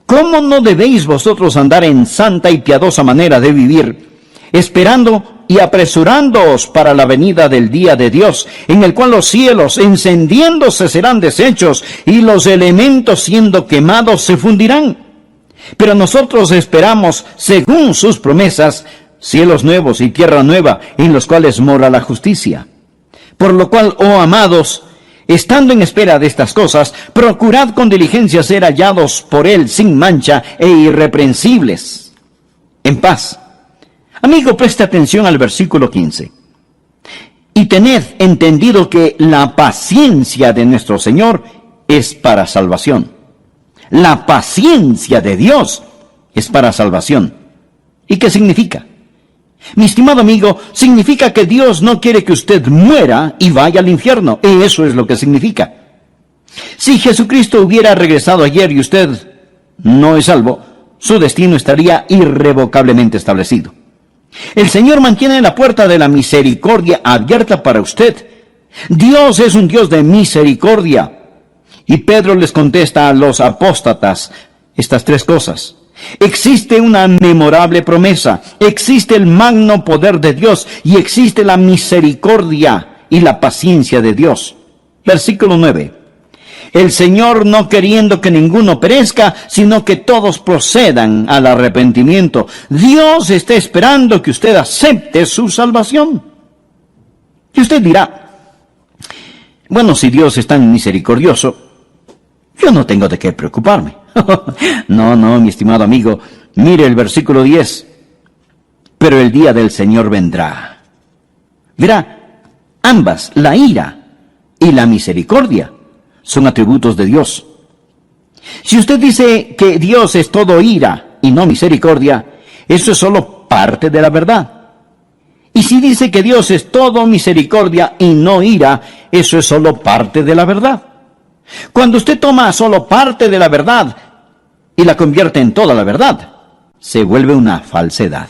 ¿cómo no debéis vosotros andar en santa y piadosa manera de vivir, esperando y apresurándoos para la venida del día de Dios, en el cual los cielos encendiéndose serán deshechos, y los elementos siendo quemados se fundirán? Pero nosotros esperamos, según sus promesas, cielos nuevos y tierra nueva, en los cuales mora la justicia. Por lo cual, oh amados, Estando en espera de estas cosas, procurad con diligencia ser hallados por Él sin mancha e irreprensibles, en paz. Amigo, preste atención al versículo 15. Y tened entendido que la paciencia de nuestro Señor es para salvación. La paciencia de Dios es para salvación. ¿Y qué significa? Mi estimado amigo, significa que Dios no quiere que usted muera y vaya al infierno. Eso es lo que significa. Si Jesucristo hubiera regresado ayer y usted no es salvo, su destino estaría irrevocablemente establecido. El Señor mantiene la puerta de la misericordia abierta para usted. Dios es un Dios de misericordia. Y Pedro les contesta a los apóstatas estas tres cosas. Existe una memorable promesa, existe el magno poder de Dios y existe la misericordia y la paciencia de Dios. Versículo 9. El Señor no queriendo que ninguno perezca, sino que todos procedan al arrepentimiento. Dios está esperando que usted acepte su salvación. Y usted dirá, bueno, si Dios es tan misericordioso, yo no tengo de qué preocuparme. No, mi estimado amigo, mire el versículo 10. Pero el día del Señor vendrá. Verá, ambas, la ira y la misericordia, son atributos de Dios. Si usted dice que Dios es todo ira y no misericordia, eso es solo parte de la verdad. Y si dice que Dios es todo misericordia y no ira, eso es solo parte de la verdad. Cuando usted toma solo parte de la verdad y la convierte en toda la verdad, se vuelve una falsedad.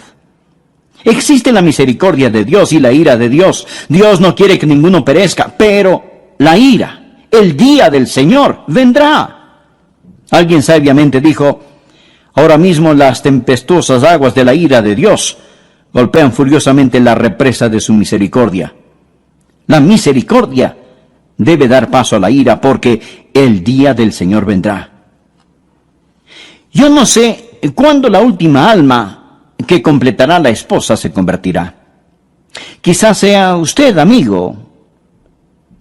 Existe la misericordia de Dios y la ira de Dios. Dios no quiere que ninguno perezca, pero la ira, el día del Señor, vendrá. Alguien sabiamente dijo, ahora mismo las tempestuosas aguas de la ira de Dios golpean furiosamente la represa de su misericordia. La misericordia debe dar paso a la ira porque el día del Señor vendrá. Yo no sé cuándo la última alma que completará la esposa se convertirá. Quizás sea usted, amigo,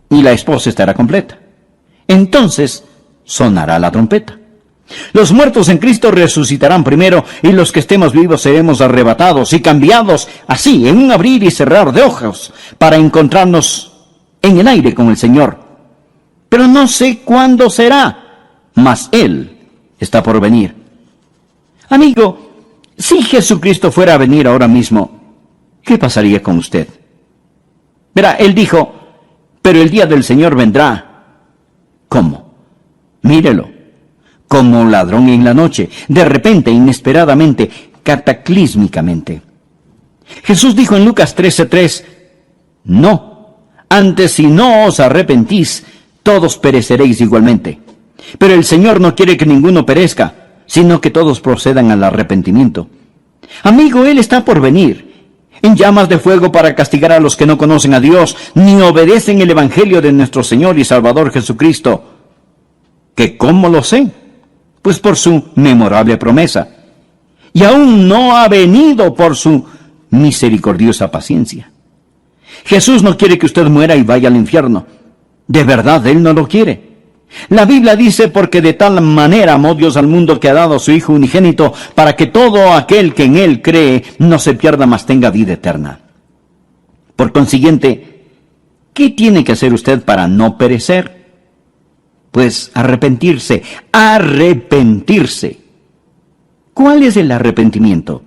y la esposa estará completa. Entonces sonará la trompeta. Los muertos en Cristo resucitarán primero y los que estemos vivos seremos arrebatados y cambiados así en un abrir y cerrar de ojos para encontrarnos en el aire con el Señor. Pero no sé cuándo será, mas Él está por venir. Amigo, si Jesucristo fuera a venir ahora mismo, ¿qué pasaría con usted? Verá, Él dijo, pero el día del Señor vendrá. ¿Cómo? Mírelo, como un ladrón en la noche, de repente, inesperadamente, cataclísmicamente. Jesús dijo en Lucas 13:3, no, antes si no os arrepentís, todos pereceréis igualmente. Pero el Señor no quiere que ninguno perezca, sino que todos procedan al arrepentimiento. Amigo, Él está por venir, en llamas de fuego para castigar a los que no conocen a Dios, ni obedecen el Evangelio de nuestro Señor y Salvador Jesucristo. ¿Que cómo lo sé? Pues por su memorable promesa. Y aún no ha venido por su misericordiosa paciencia. Jesús no quiere que usted muera y vaya al infierno. De verdad, Él no lo quiere. La Biblia dice, porque de tal manera amó Dios al mundo que ha dado a su Hijo unigénito, para que todo aquel que en Él cree no se pierda, mas tenga vida eterna. Por consiguiente, ¿qué tiene que hacer usted para no perecer? Pues arrepentirse. ¿Cuál es el arrepentimiento?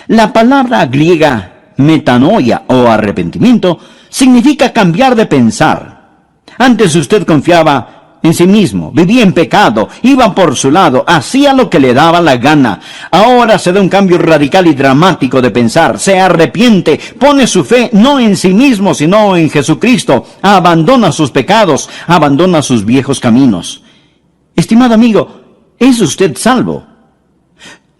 La palabra griega metanoia o arrepentimiento significa cambiar de pensar. Antes usted confiaba en sí mismo, vivía en pecado, iba por su lado, hacía lo que le daba la gana. Ahora se da un cambio radical y dramático de pensar, se arrepiente, pone su fe no en sí mismo, sino en Jesucristo, abandona sus pecados, abandona sus viejos caminos. Estimado amigo, ¿es usted salvo?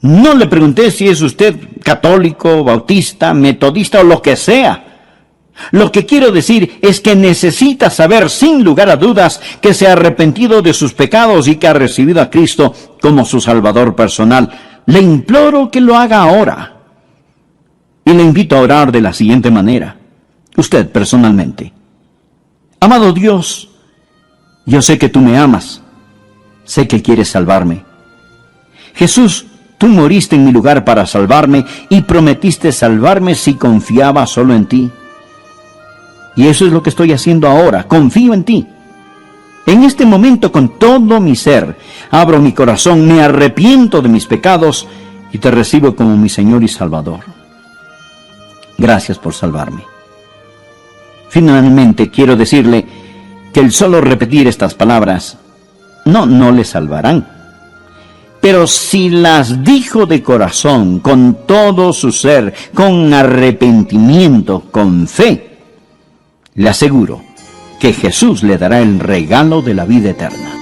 No le pregunté si es usted católico, bautista, metodista o lo que sea. Lo que quiero decir es que necesita saber sin lugar a dudas que se ha arrepentido de sus pecados y que ha recibido a Cristo como su Salvador personal. Le imploro que lo haga ahora. Y le invito a orar de la siguiente manera. Usted personalmente. Amado Dios, Yo sé que tú me amas. Sé que quieres salvarme. Jesús, tú moriste en mi lugar para salvarme y prometiste salvarme si confiaba solo en ti. Y eso es lo que estoy haciendo ahora. Confío en ti. En este momento, con todo mi ser, abro mi corazón, me arrepiento de mis pecados y te recibo como mi Señor y Salvador. Gracias por salvarme. Finalmente, quiero decirle que el solo repetir estas palabras no le salvarán. Pero si las dijo de corazón, con todo su ser, con arrepentimiento, con fe, le aseguro que Jesús le dará el regalo de la vida eterna.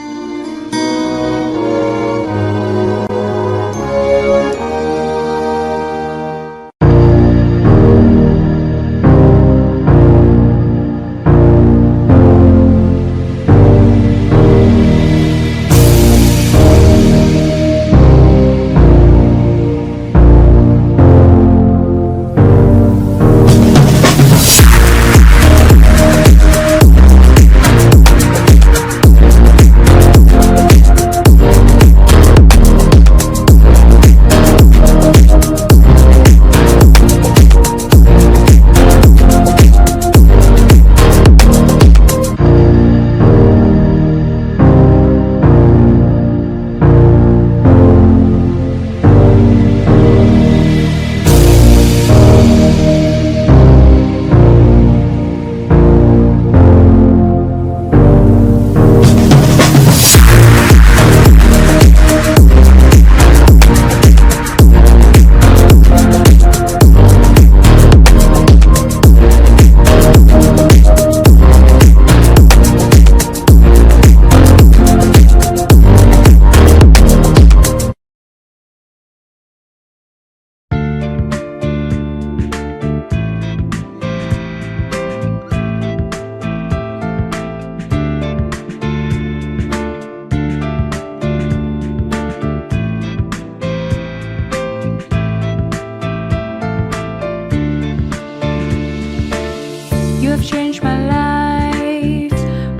You have changed my life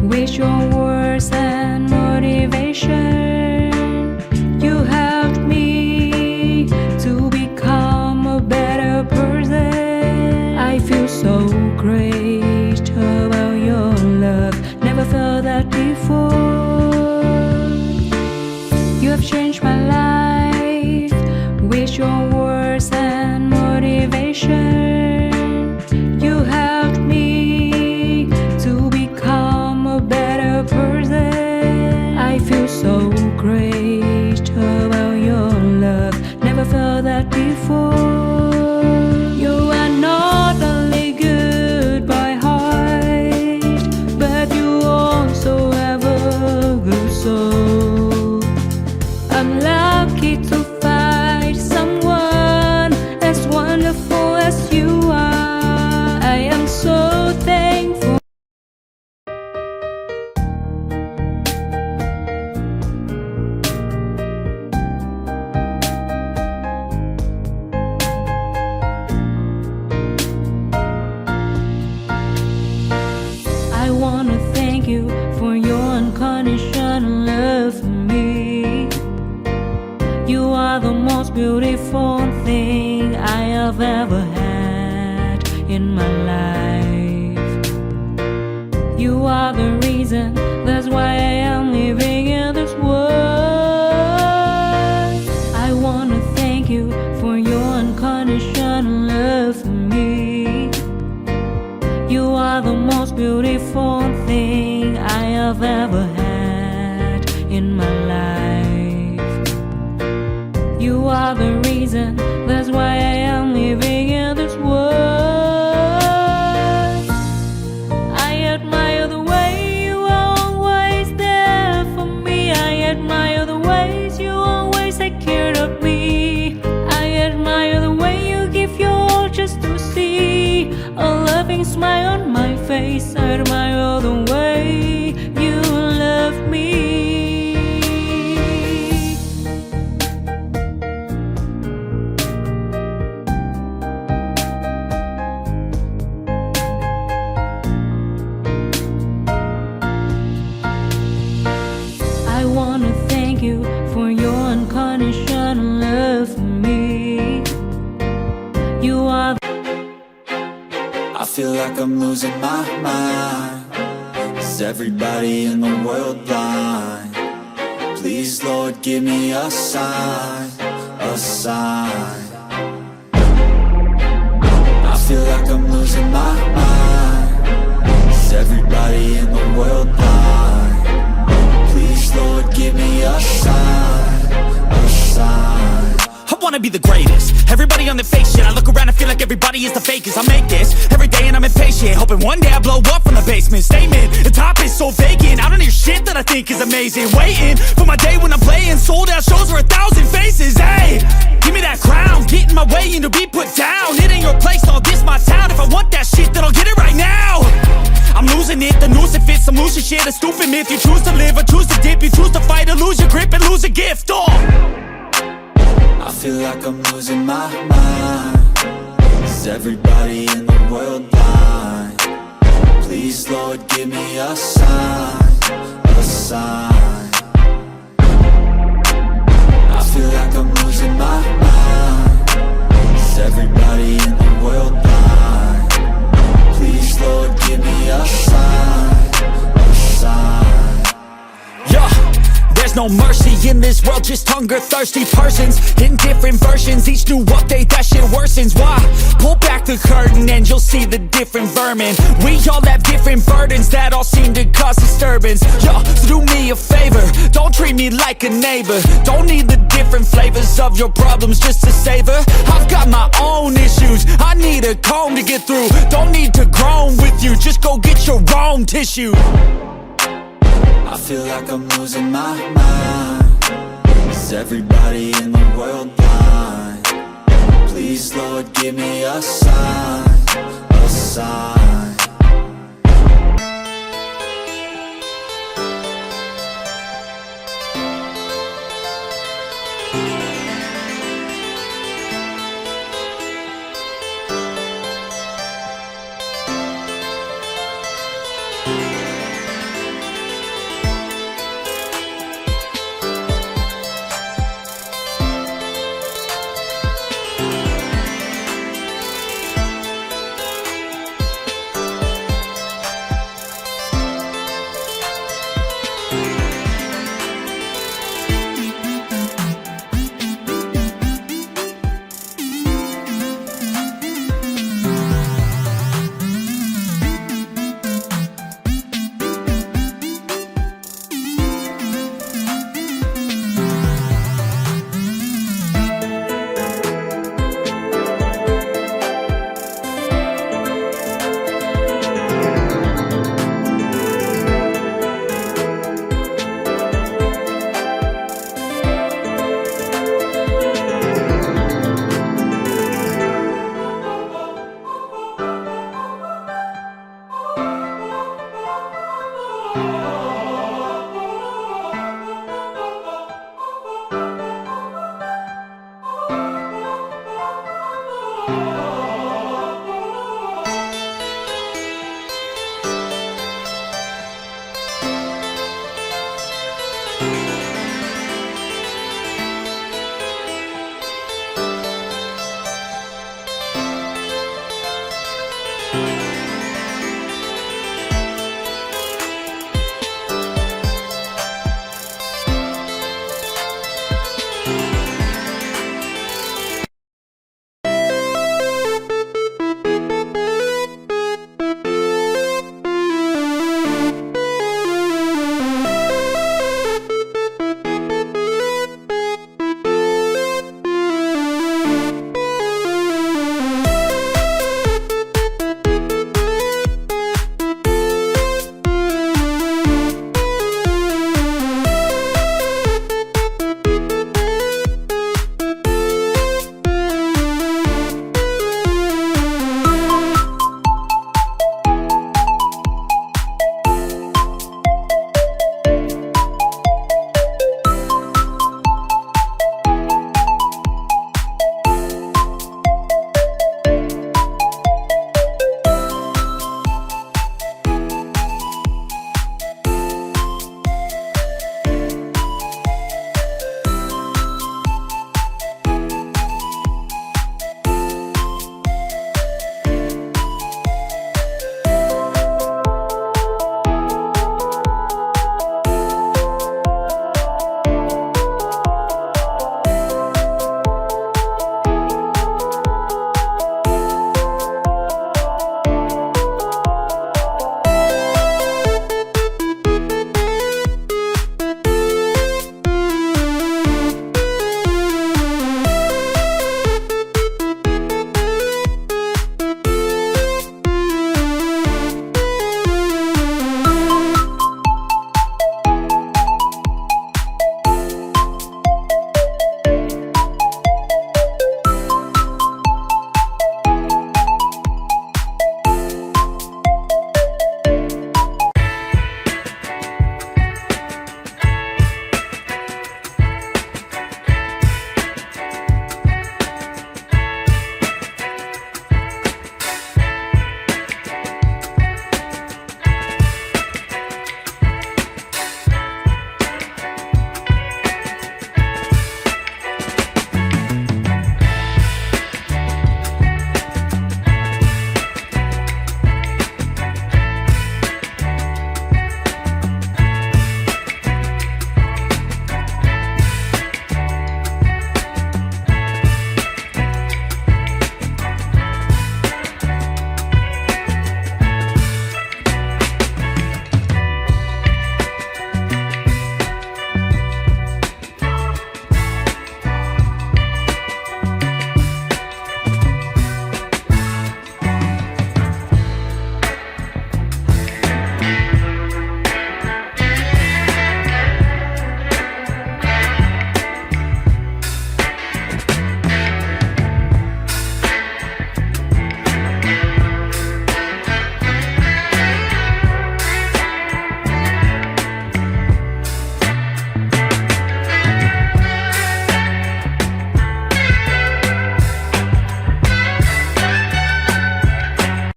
with your words and motivation. You helped me to become a better person. I feel so great about your love. Never felt that before. You have changed my life with your words and motivation. You helped me to become a better person. I feel so great about your love. Never felt that before. You are not only good by heart, but you also have a good soul. I'm lucky to find someone as wonderful as you are. I am so thankful. I wanna thank you for your unconditional love for me. You are the most beautiful thing I have ever had in my life. You are the reason, that's why I am living in this world. I wanna thank you for your unconditional love for me. You are the most beautiful thing I have ever had in my life. You are the reason, that's why I am living in this world. I admire the way you are always there for me. I admire the ways you always take care of me. I admire the way you give your all just to see a loving smile on my face. I admire the way you love me. feel like I'm losing my mind. Is everybody in the world blind? Please, Lord, give me a sign, a sign. I feel like I'm losing my mind. Is everybody in the world blind? Please, Lord, give me a sign, a sign. I wanna be the greatest. Everybody on the fake shit. I look around and feel like everybody is the fakest. I make this every day and I'm impatient, hoping one day I blow up from the basement. Statement, the top is so vacant. I don't hear shit that I think is amazing. Waiting for my day when I'm playing sold out shows for 1,000 faces. Hey, give me that crown, get in my way and to be put down. It ain't your place, all this my town. If I want that shit, then I'll get it right now. I'm losing it, the noose it fits. Some losing shit, a stupid myth. You choose to live or choose to dip. You choose to fight or lose your grip and lose a gift. I feel like I'm losing my mind. Is everybody in the world blind? Please, Lord, give me a sign, a sign. I feel like I'm losing my mind. Is everybody in the world blind? Please, Lord, give me a sign, a sign. Yeah. There's no mercy in this world, just hunger-thirsty persons in different versions. Each new update, that shit worsens. Why? Pull back the curtain and you'll see the different vermin. We all have different burdens that all seem to cause disturbance. Yo, so do me a favor, don't treat me like a neighbor. Don't need the different flavors of your problems just to savor. I've got my own issues, I need a comb to get through. Don't need to groan with you, just go get your own tissue. I feel like I'm losing my mind. Is everybody in the world blind? Please, Lord, give me a sign, a sign.